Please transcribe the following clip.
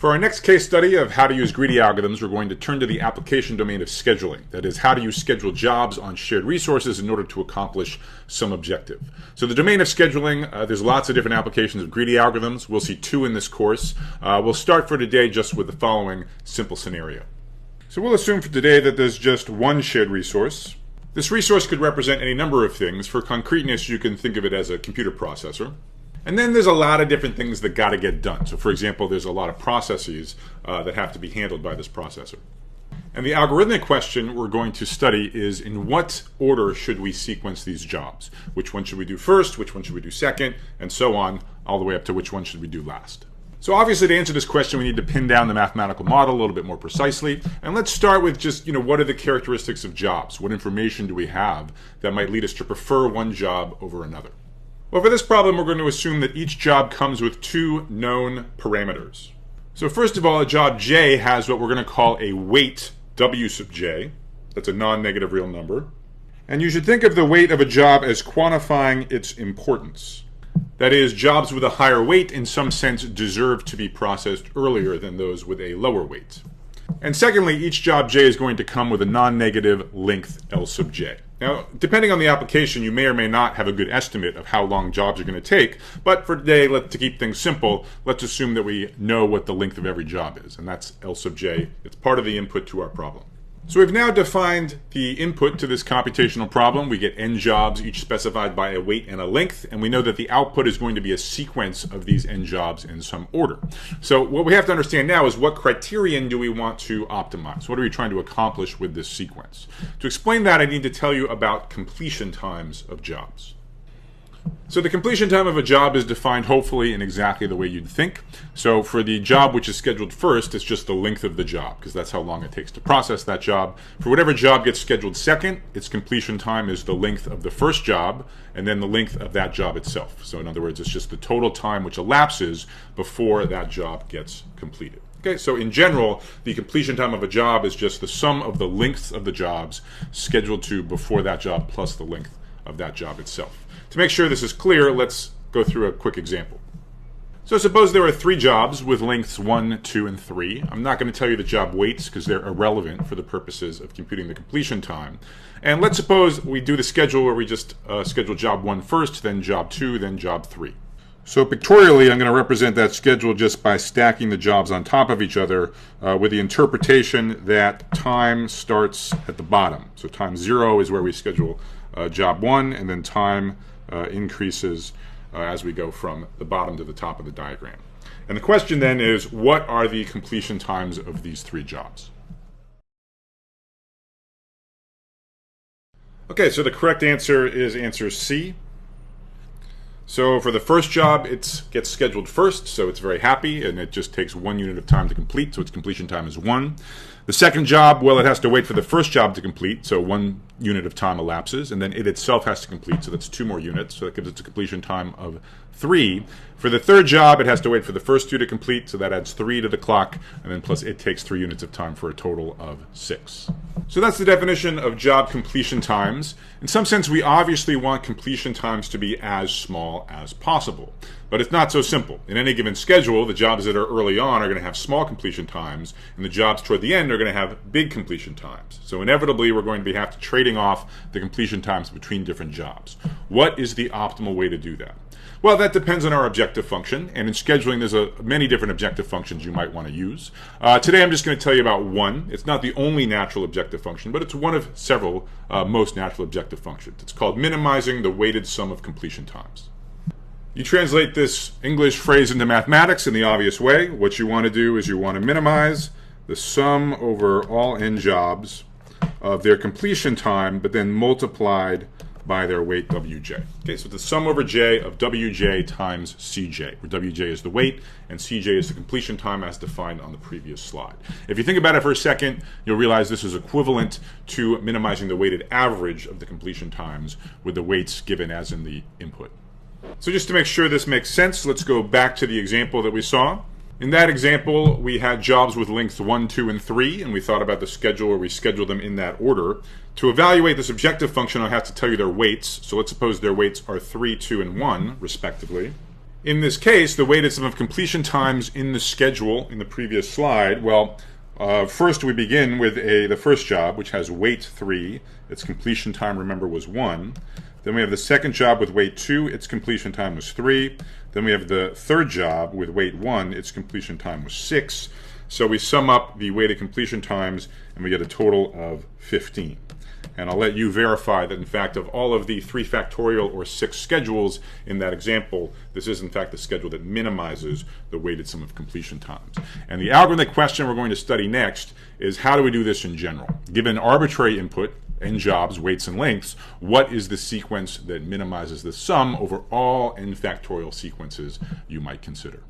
For our next case study of how to use greedy algorithms, we're going to turn to the application domain of scheduling. That is, how do you schedule jobs on shared resources in order to accomplish some objective. So the domain of scheduling, there's lots of different applications of greedy algorithms. We'll see two in this course. We'll start for today just with the following simple scenario. So we'll assume for today that there's just one shared resource. This resource could represent any number of things. For concreteness, you can think of it as a computer processor. And then there's a lot of different things that got to get done. So for example, there's a lot of processes that have to be handled by this processor. And the algorithmic question we're going to study is, in what order should we sequence these jobs? Which one should we do first? Which one should we do second? And so on, all the way up to which one should we do last. So obviously, to answer this question, we need to pin down the mathematical model a little bit more precisely. And let's start with just, what are the characteristics of jobs? What information do we have that might lead us to prefer one job over another? Well, for this problem, we're going to assume that each job comes with two known parameters. So first of all, a job J has what we're going to call a weight W sub J. That's a non-negative real number. And you should think of the weight of a job as quantifying its importance. That is, jobs with a higher weight in some sense deserve to be processed earlier than those with a lower weight. And secondly, each job J is going to come with a non-negative length L sub J. Now, depending on the application, you may or may not have a good estimate of how long jobs are going to take, but for today, to keep things simple, let's assume that we know what the length of every job is, and that's L sub J. It's part of the input to our problem. So we've now defined the input to this computational problem. We get n jobs, each specified by a weight and a length, and we know that the output is going to be a sequence of these n jobs in some order. So what we have to understand now is, what criterion do we want to optimize? What are we trying to accomplish with this sequence? To explain that, I need to tell you about completion times of jobs. So the completion time of a job is defined hopefully in exactly the way you'd think. So for the job which is scheduled first, it's just the length of the job, because that's how long it takes to process that job. For whatever job gets scheduled second, its completion time is the length of the first job, and then the length of that job itself. So in other words, it's just the total time which elapses before that job gets completed. Okay, so in general, the completion time of a job is just the sum of the lengths of the jobs scheduled to before that job plus the length of that job itself. To make sure this is clear, let's go through a quick example. So suppose there are three jobs with lengths 1, 2, and 3. I'm not going to tell you the job weights because they're irrelevant for the purposes of computing the completion time. And let's suppose we do the schedule where we just schedule job 1 first, then job 2, then job 3. So pictorially, I'm going to represent that schedule just by stacking the jobs on top of each other with the interpretation that time starts at the bottom. So time 0 is where we schedule job 1, and then time increases as we go from the bottom to the top of the diagram. And the question then is, what are the completion times of these three jobs? Okay, so the correct answer is answer C. So for the first job, it gets scheduled first, so it's very happy, and it just takes 1 unit of time to complete, so its completion time is 1. The second job, well, it has to wait for the first job to complete, so 1 unit of time elapses, and then it itself has to complete, so that's 2 more units, so that gives it a completion time of 3. For the third job, it has to wait for the first 2 to complete, so that adds 3 to the clock, and then plus it takes 3 units of time for a total of 6. So that's the definition of job completion times. In some sense, we obviously want completion times to be as small as possible. But it's not so simple. In any given schedule, the jobs that are early on are going to have small completion times, and the jobs toward the end are going to have big completion times. So inevitably, we're going to have to trading off the completion times between different jobs. What is the optimal way to do that? Well, that depends on our objective function, and in scheduling there's many different objective functions you might want to use. Today I'm just going to tell you about one. It's not the only natural objective function, but it's one of several most natural objective functions. It's called minimizing the weighted sum of completion times. You translate this English phrase into mathematics in the obvious way. What you want to do is you want to minimize the sum over all n jobs of their completion time, but then multiplied by their weight Wj. Okay, so the sum over j of Wj times Cj, where Wj is the weight and Cj is the completion time as defined on the previous slide. If you think about it for a second, you'll realize this is equivalent to minimizing the weighted average of the completion times with the weights given as in the input. So just to make sure this makes sense, let's go back to the example that we saw. In that example, we had jobs with lengths 1, 2, and 3, and we thought about the schedule where we scheduled them in that order. To evaluate this objective function, I have to tell you their weights. So let's suppose their weights are 3, 2, and 1, respectively. In this case, the weighted sum of completion times in the schedule in the previous slide, well, first we begin with the first job, which has weight 3. Its completion time, remember, was 1. Then we have the second job with weight 2. Its completion time was 3. Then we have the third job with weight 1. Its completion time was 6. So we sum up the weighted completion times, and we get a total of 15. And I'll let you verify that, in fact, of all of the 3 factorial or 6 schedules in that example, this is, in fact, the schedule that minimizes the weighted sum of completion times. And the algorithmic question we're going to study next is, how do we do this in general? Given arbitrary input, n jobs, weights, and lengths, what is the sequence that minimizes the sum over all n factorial sequences you might consider?